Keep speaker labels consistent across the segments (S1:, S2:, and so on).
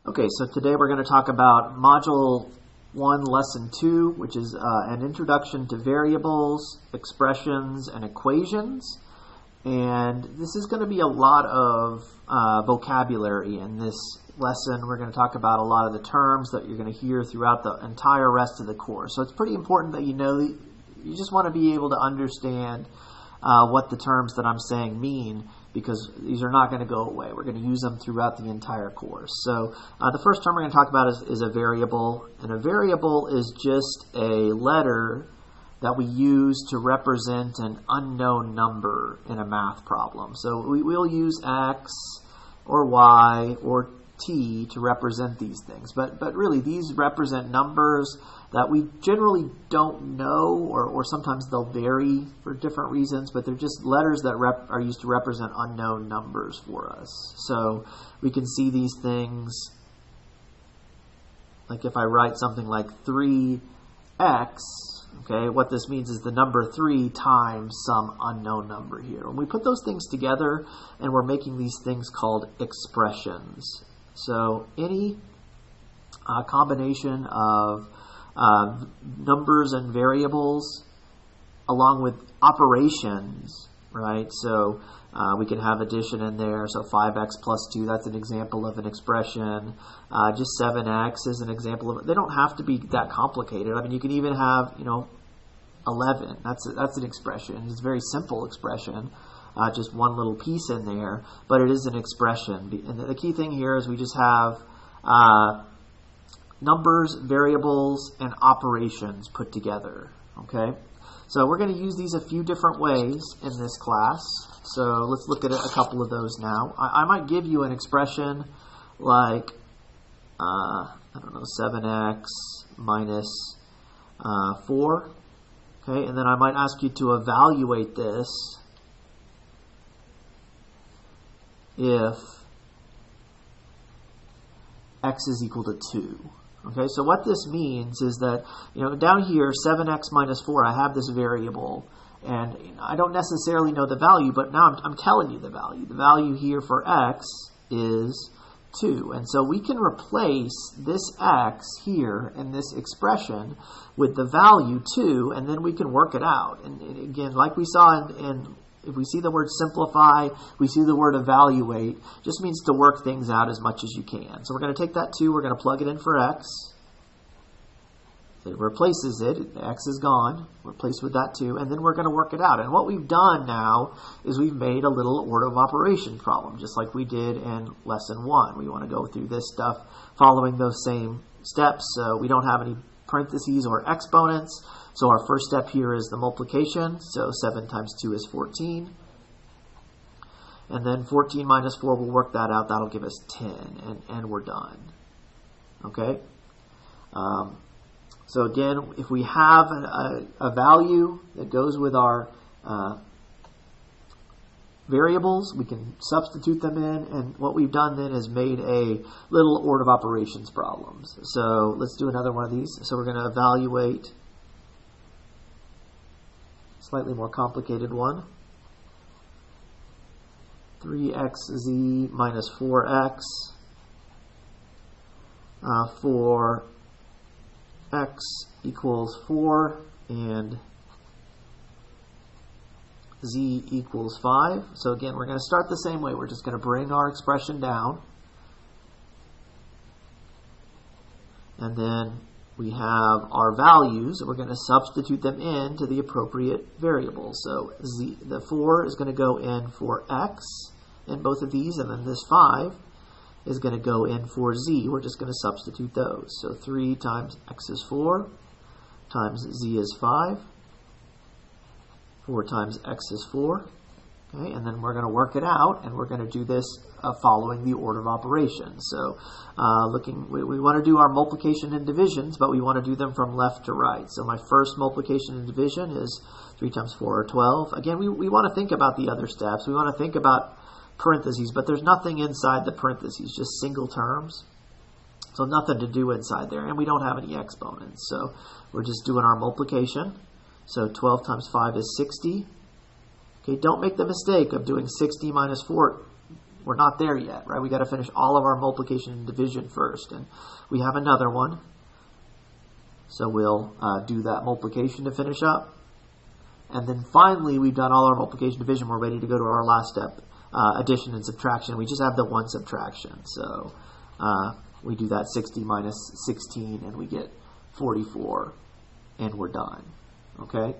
S1: Okay, so today we're going to talk about Module 1, Lesson 2, which is an introduction to variables, expressions, and equations. And this is going to be a lot of vocabulary in this lesson. We're going to talk about a lot of the terms that you're going to hear throughout the entire rest of the course. So it's pretty important that you know, you just want to be able to understand what the terms that I'm saying mean, because these are not going to go away. We're going to use them throughout the entire course. So the first term we're going to talk about is a variable. And a variable is just a letter that we use to represent an unknown number in a math problem. So we'll use X or Y or T to represent these things. But really, these represent numbers that we generally don't know, or sometimes they'll vary for different reasons, but they're just letters that are used to represent unknown numbers for us. So we can see these things, like if I write something like 3x, okay, what this means is the number 3 times some unknown number here. When we put those things together, and we're making these things called expressions. So any combination of numbers and variables along with operations, right? So we can have addition in there. So 5x plus 2, that's an example of an expression. Just 7x is an example of it. They don't have to be that complicated. I mean, you can even have, 11. That's an expression. It's a very simple expression. Just one little piece in there, but it is an expression. And the key thing here is we just have numbers, variables, and operations put together. Okay, so we're going to use these a few different ways in this class. So let's look at a couple of those now. I might give you an expression like, 7x minus 4. Okay, and then I might ask you to evaluate this if x is equal to 2. Okay, so what this means is that, down here, 7x minus 4, I have this variable, and I don't necessarily know the value, but now I'm telling you the value. The value here for x is 2. And so we can replace this x here in this expression with the value 2, and then we can work it out. And again, like we saw if we see the word simplify, we see the word evaluate, just means to work things out as much as you can. So we're going to take that 2, we're going to plug it in for x. It replaces it, x is gone, replaced with that 2, and then we're going to work it out. And what we've done now is we've made a little order of operations problem, just like we did in Lesson 1. We want to go through this stuff following those same steps, so we don't have any parentheses or exponents. So our first step here is the multiplication. So 7 times 2 is 14. And then 14 minus 4, we'll work that out. That'll give us 10. And we're done. Okay? So again, if we have a value that goes with our variables, we can substitute them in. And what we've done then is made a little order of operations problems. So let's do another one of these. So we're going to evaluate slightly more complicated one. 3xz minus 4x for x equals 4 and z equals 5. So again, we're going to start the same way. We're just going to bring our expression down. And then we have our values, and we're going to substitute them into the appropriate variables. So the 4 is going to go in for x in both of these, and then this 5 is going to go in for z. We're just going to substitute those. So 3 times x is 4, times z is 5, 4 times x is 4. Okay, and then we're going to work it out, and we're going to do this following the order of operations. So we want to do our multiplication and divisions, but we want to do them from left to right. So my first multiplication and division is 3 times 4 or 12. Again, we want to think about the other steps. We want to think about parentheses, but there's nothing inside the parentheses, just single terms. So nothing to do inside there, and we don't have any exponents. So we're just doing our multiplication. So 12 times 5 is 60. Okay, don't make the mistake of doing 60 minus 4 we're not there yet, right? We got to finish all of our multiplication and division first. And we have another one. So we'll do that multiplication to finish up. And then finally, we've done all our multiplication division. We're ready to go to our last step, addition and subtraction. We just have the one subtraction. So we do that 60 minus 16, and we get 44, and we're done. Okay?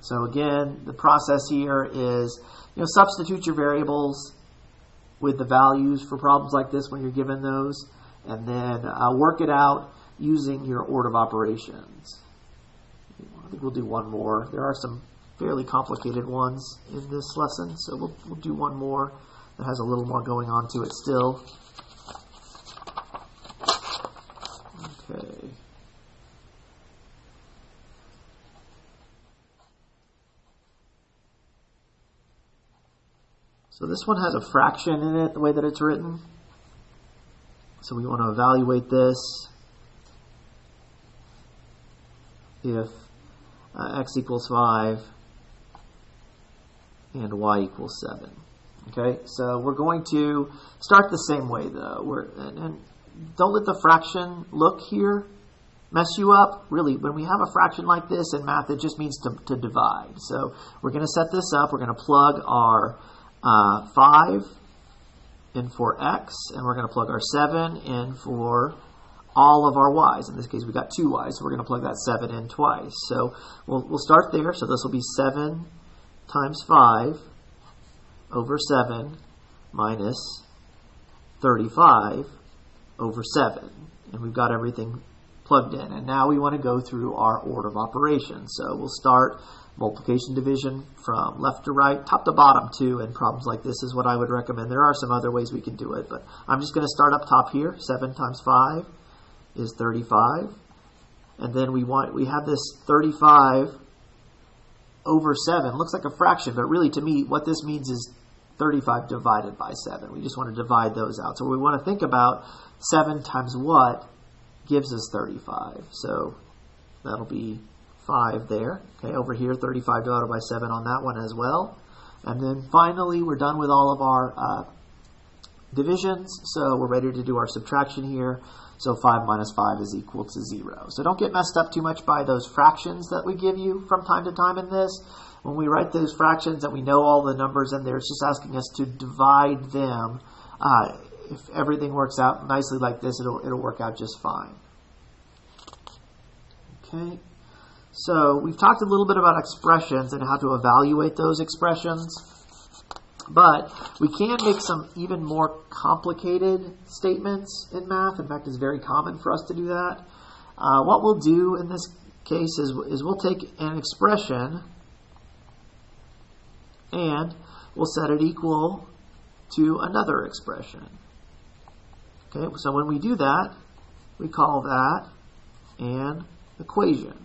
S1: So again, the process here is, substitute your variables with the values for problems like this when you're given those, and then work it out using your order of operations. I think we'll do one more. There are some fairly complicated ones in this lesson, so we'll do one more that has a little more going on to it still. Okay. So this one has a fraction in it, the way that it's written. So we want to evaluate this if x equals 5 and y equals 7. Okay, so we're going to start the same way though. And don't let the fraction look here mess you up. Really, when we have a fraction like this in math, it just means to divide. So we're going to set this up. We're going to plug our 5 in for x, and we're going to plug our 7 in for all of our y's. In this case, we got 2 y's, so we're going to plug that 7 in twice. So we'll start there. So this will be 7 times 5 over 7 minus 35 over 7. And we've got everything plugged in. And now we want to go through our order of operations. So we'll start multiplication division from left to right, top to bottom too, and problems like this is what I would recommend. There are some other ways we can do it, but I'm just going to start up top here. 7 times 5 is 35. And then we have this 35 over 7. Looks like a fraction, but really to me what this means is 35 divided by 7. We just want to divide those out. So we want to think about 7 times what gives us 35. So that'll be 5 there. Okay, over here 35 divided by 7 on that one as well. And then finally we're done with all of our divisions. So we're ready to do our subtraction here. So 5 minus 5 is equal to 0. So don't get messed up too much by those fractions that we give you from time to time in this. When we write those fractions and we know all the numbers in there, it's just asking us to divide them. If everything works out nicely like this, it'll work out just fine. Okay, so we've talked a little bit about expressions and how to evaluate those expressions. But we can make some even more complicated statements in math. In fact, it's very common for us to do that. What we'll do in this case is we'll take an expression and we'll set it equal to another expression. Okay, so when we do that, we call that an equation.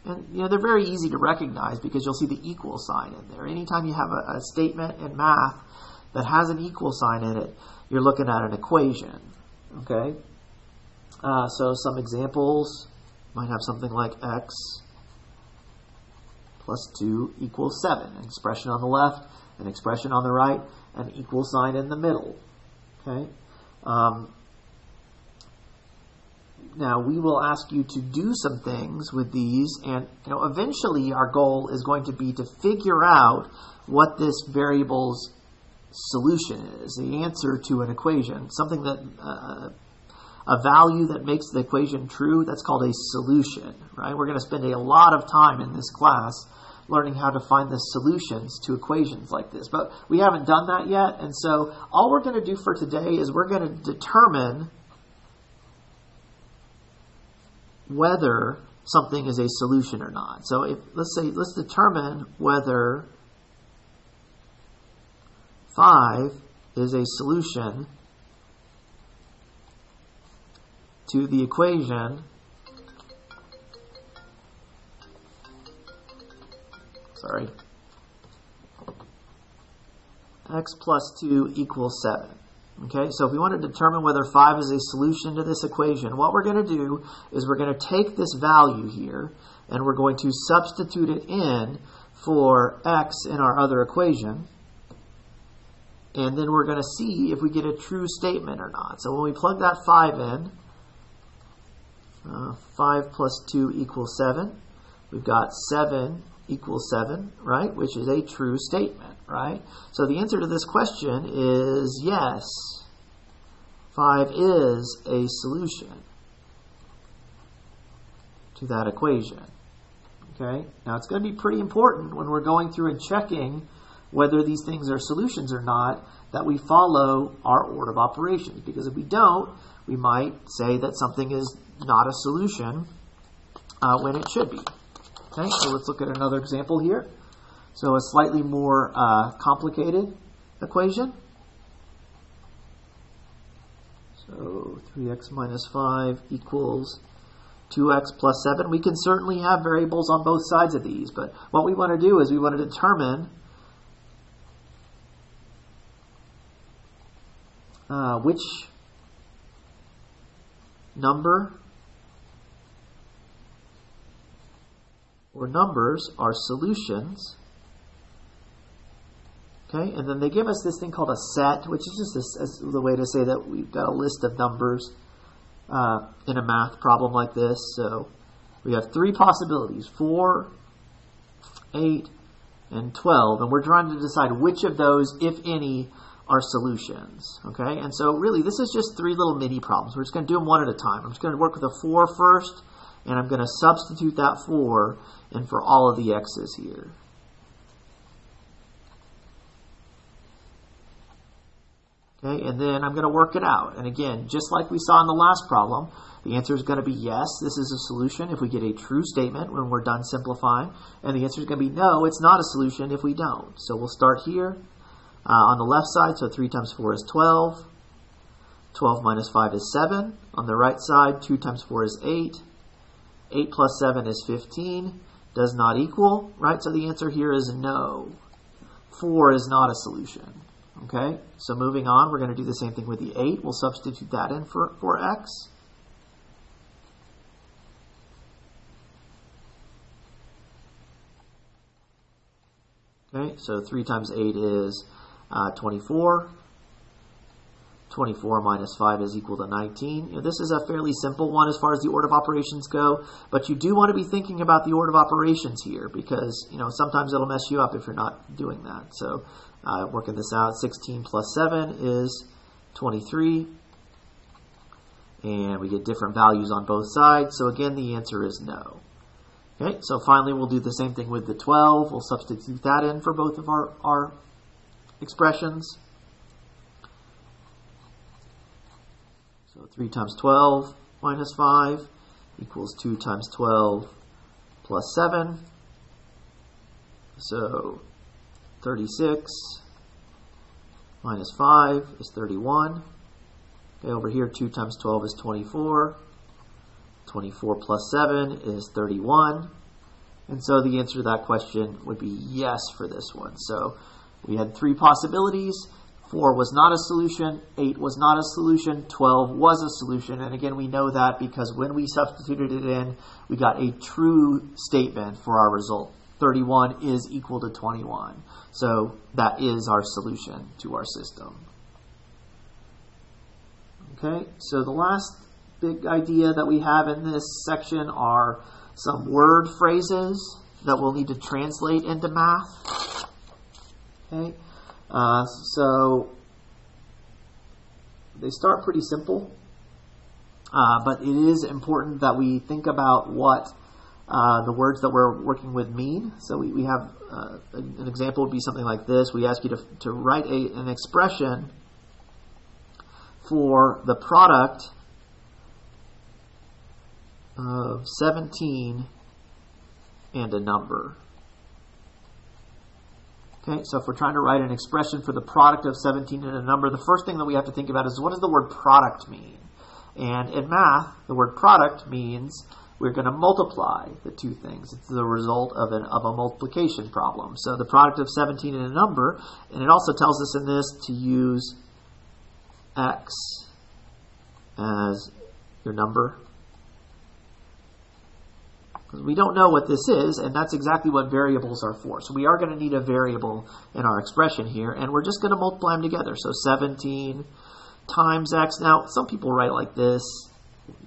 S1: And they're very easy to recognize because you'll see the equal sign in there. Anytime you have a statement in math that has an equal sign in it, you're looking at an equation. Okay? So some examples might have something like x plus 2 equals 7. An expression on the left, an expression on the right, an equal sign in the middle. Okay? Now, we will ask you to do some things with these, and eventually our goal is going to be to figure out what this variable's solution is, the answer to an equation, something that, a value that makes the equation true, that's called a solution, right? We're going to spend a lot of time in this class learning how to find the solutions to equations like this, but we haven't done that yet, and so all we're going to do for today is we're going to determine whether something is a solution or not. So let's determine whether 5 is a solution to the equation x plus 2 equals 7. Okay, so if we want to determine whether 5 is a solution to this equation, what we're going to do is we're going to take this value here and we're going to substitute it in for x in our other equation. and then we're going to see if we get a true statement or not. So when we plug that 5 in, 5 plus 2 equals 7. We've got 7 equals 7, right, which is a true statement, right? So the answer to this question is yes, 5 is a solution to that equation. Okay? Now it's going to be pretty important when we're going through and checking whether these things are solutions or not that we follow our order of operations, because if we don't, we might say that something is not a solution when it should be. Okay, so let's look at another example here. So a slightly more complicated equation. So 3x minus 5 equals 2x plus 7. We can certainly have variables on both sides of these, but what we want to do is we want to determine which number or numbers are solutions. Okay, and then they give us this thing called a set, which is just the way to say that we've got a list of numbers in a math problem like this. So we have 3 possibilities, 4, 8, and 12, and we're trying to decide which of those, if any, are solutions. Okay, and so really this is just 3 little mini problems. We're just going to do them one at a time. I'm just going to work with a 4 first, and I'm going to substitute that 4 in for all of the x's here. Okay, and then I'm going to work it out. And again, just like we saw in the last problem, the answer is going to be yes, this is a solution if we get a true statement when we're done simplifying. And the answer is going to be no, it's not a solution if we don't. So we'll start here on the left side. So 3 times 4 is 12. 12 minus 5 is 7. On the right side, 2 times 4 is 8. 8 plus 7 is 15. Does not equal, right? So the answer here is no. 4 is not a solution. Okay, so moving on, we're going to do the same thing with the 8. We'll substitute that in for x. Okay, so 3 times 8 is 24. 24 minus 5 is equal to 19. You know, this is a fairly simple one as far as the order of operations go, but you do want to be thinking about the order of operations here, because sometimes it'll mess you up if you're not doing that. So working this out, 16 plus 7 is 23, and we get different values on both sides. So again, the answer is no. Okay, so finally we'll do the same thing with the 12. We'll substitute that in for both of our expressions. So 3 times 12 minus 5 equals 2 times 12 plus 7. So 36 minus 5 is 31. Okay, over here 2 times 12 is 24. 24 plus 7 is 31. And so the answer to that question would be yes for this one. So we had 3 possibilities. 4 was not a solution, 8 was not a solution, 12 was a solution. And again, we know that because when we substituted it in, we got a true statement for our result. 31 is equal to 21. So that is our solution to our system. Okay, so the last big idea that we have in this section are some word phrases that we'll need to translate into math. Okay. So they start pretty simple, but it is important that we think about what the words that we're working with mean. So we have an example would be something like this. We ask you to write an expression for the product of 17 and a number. Okay, so if we're trying to write an expression for the product of 17 and a number, the first thing that we have to think about is what does the word product mean? And in math, the word product means we're going to multiply the two things. It's the result of a multiplication problem. So the product of 17 and a number, and it also tells us in this to use x as your number. because we don't know what this is, and that's exactly what variables are for. So we are going to need a variable in our expression here, and we're just going to multiply them together. So 17 times x. Now, some people write like this.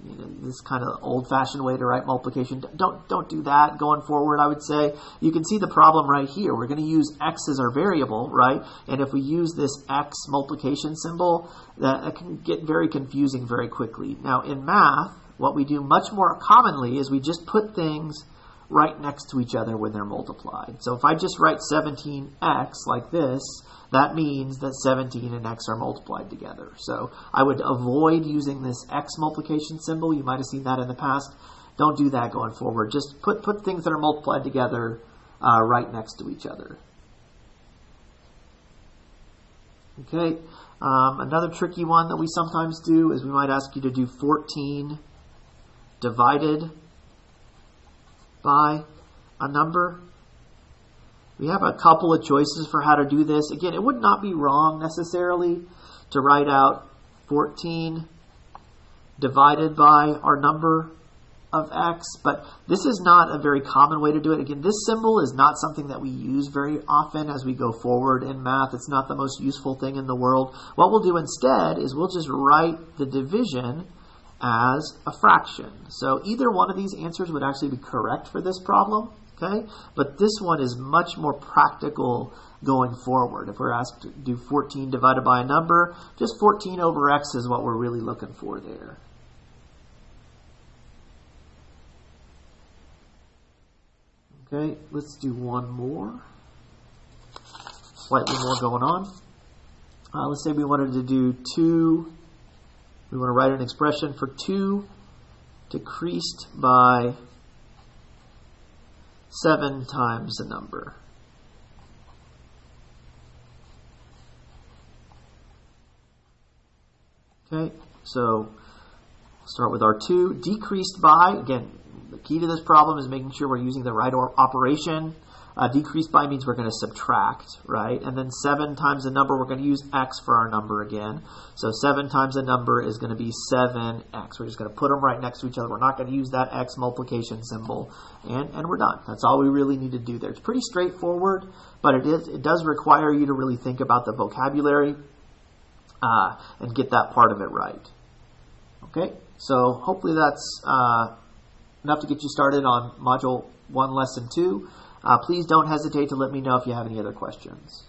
S1: You know, this kind of old-fashioned way to write multiplication. Don't do that going forward, I would say. You can see the problem right here. We're going to use x as our variable, right? And if we use this x multiplication symbol, that can get very confusing very quickly. Now, in math, what we do much more commonly is we just put things right next to each other when they're multiplied. So if I just write 17x like this, that means that 17 and x are multiplied together. So I would avoid using this x multiplication symbol. You might have seen that in the past. Don't do that going forward. Just put things that are multiplied together right next to each other. Okay. Another tricky one that we sometimes do is we might ask you to do 14 divided by a number. We have a couple of choices for how to do this. Again, it would not be wrong necessarily to write out 14 divided by our number of x, but this is not a very common way to do it. Again, this symbol is not something that we use very often as we go forward in math. It's not the most useful thing in the world. What we'll do instead is we'll just write the division as a fraction. So either one of these answers would actually be correct for this problem. Okay? But this one is much more practical going forward. If we're asked to do 14 divided by a number, just 14 over x is what we're really looking for there. Okay, let's do one more. Slightly more going on. Let's say we wanted to do 2. We want to write an expression for 2 decreased by 7 times the number. Okay, so start with our 2. Decreased by, again, the key to this problem is making sure we're using the right operation. Decreased by means we're going to subtract, right? And then 7 times the number, we're going to use x for our number again. So 7 times the number is going to be 7x. We're just going to put them right next to each other. We're not going to use that x multiplication symbol. And we're done. That's all we really need to do there. It's pretty straightforward, but it does require you to really think about the vocabulary and get that part of it right. Okay, so hopefully that's enough to get you started on Module 1, Lesson 2. Please don't hesitate to let me know if you have any other questions.